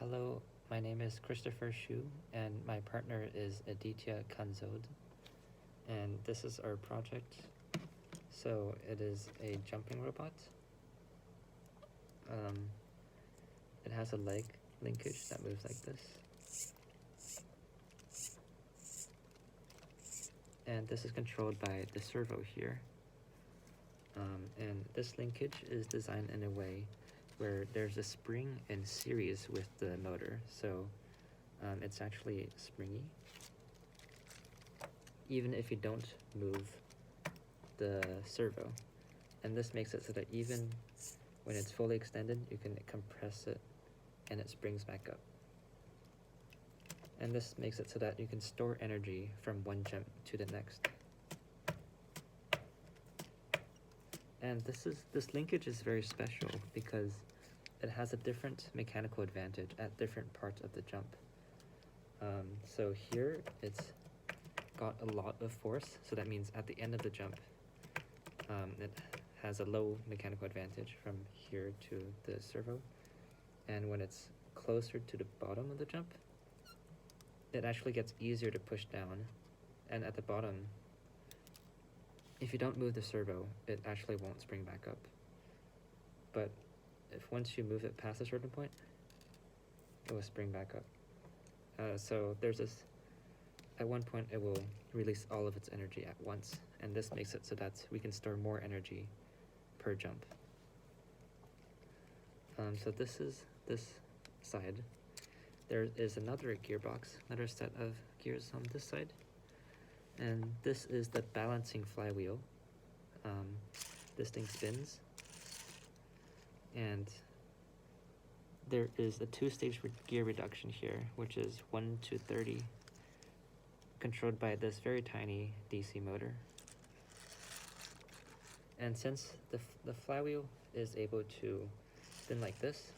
Hello, my name is Christopher Shu, and my partner is Aditya Kanzod, and this is our project. So it is a jumping robot. It has a leg linkage that moves like this. And this is controlled by the servo here. And this linkage is designed in a way where there's a spring in series with the motor, so it's actually springy. Even if you don't move the servo. And this makes it so that even when it's fully extended, you can compress it and it springs back up. And this makes it so that you can store energy from one jump to the next. And this linkage is very special because it has a different mechanical advantage at different parts of the jump. So here it's got a lot of force, so that means at the end of the jump, it has a low mechanical advantage from here to the servo. And when it's closer to the bottom of the jump, it actually gets easier to push down. And at the bottom, if you don't move the servo, it actually won't spring back up. But if once you move it past a certain point, it will spring back up. So there's this, at one point it will release all of its energy at once, and this makes it so that we can store more energy per jump. So this is this side. There is another gearbox, another set of gears on this side. And this is the balancing flywheel. This thing spins. And there is a two-stage gear reduction here, which is 1 to 30, controlled by this very tiny DC motor. And since the flywheel is able to spin like this,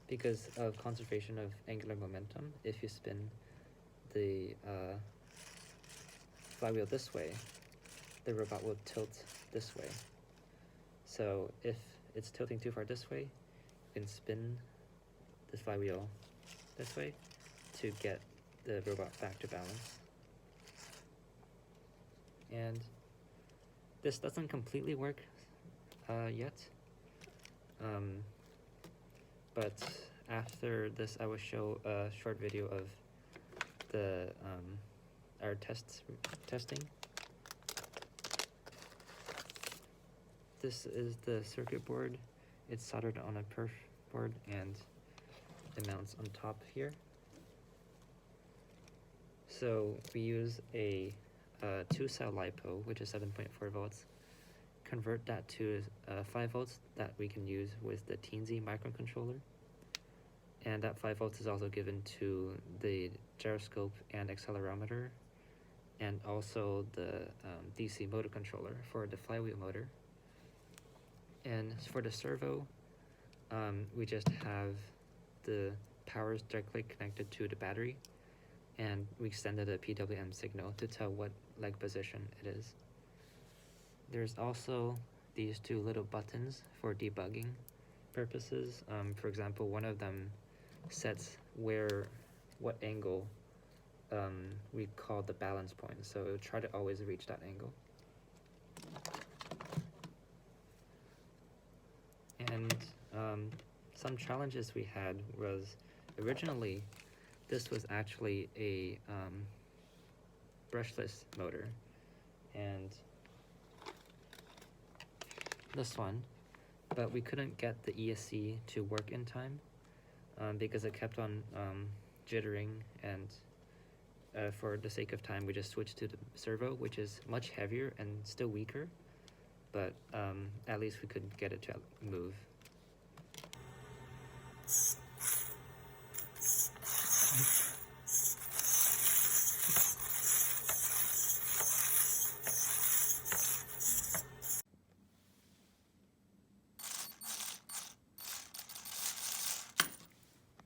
because of conservation of angular momentum, if you spin the flywheel this way, the robot will tilt this way. So if it's tilting too far this way, you can spin the flywheel this way to get the robot back to balance. And this doesn't completely work yet, but after this I will show a short video of the our testing. This is the circuit board. It's soldered on a perf board and it mounts on top here. So we use a 2-cell LiPo, which is 7.4 volts. Convert that to 5 volts that we can use with the Teensy microcontroller. And that 5 volts is also given to the gyroscope and accelerometer, and also the DC motor controller for the flywheel motor. And for the servo, we just have the powers directly connected to the battery, and we extended a PWM signal to tell what leg position it is. There's also these two little buttons for debugging purposes. For example, one of them sets what angle we call the balance point, so it will try to always reach that angle. And some challenges we had was, originally this was actually a brushless motor, and this one, but we couldn't get the ESC to work in time because it kept on jittering, and for the sake of time we just switched to the servo, which is much heavier and still weaker, but at least we could get it to move.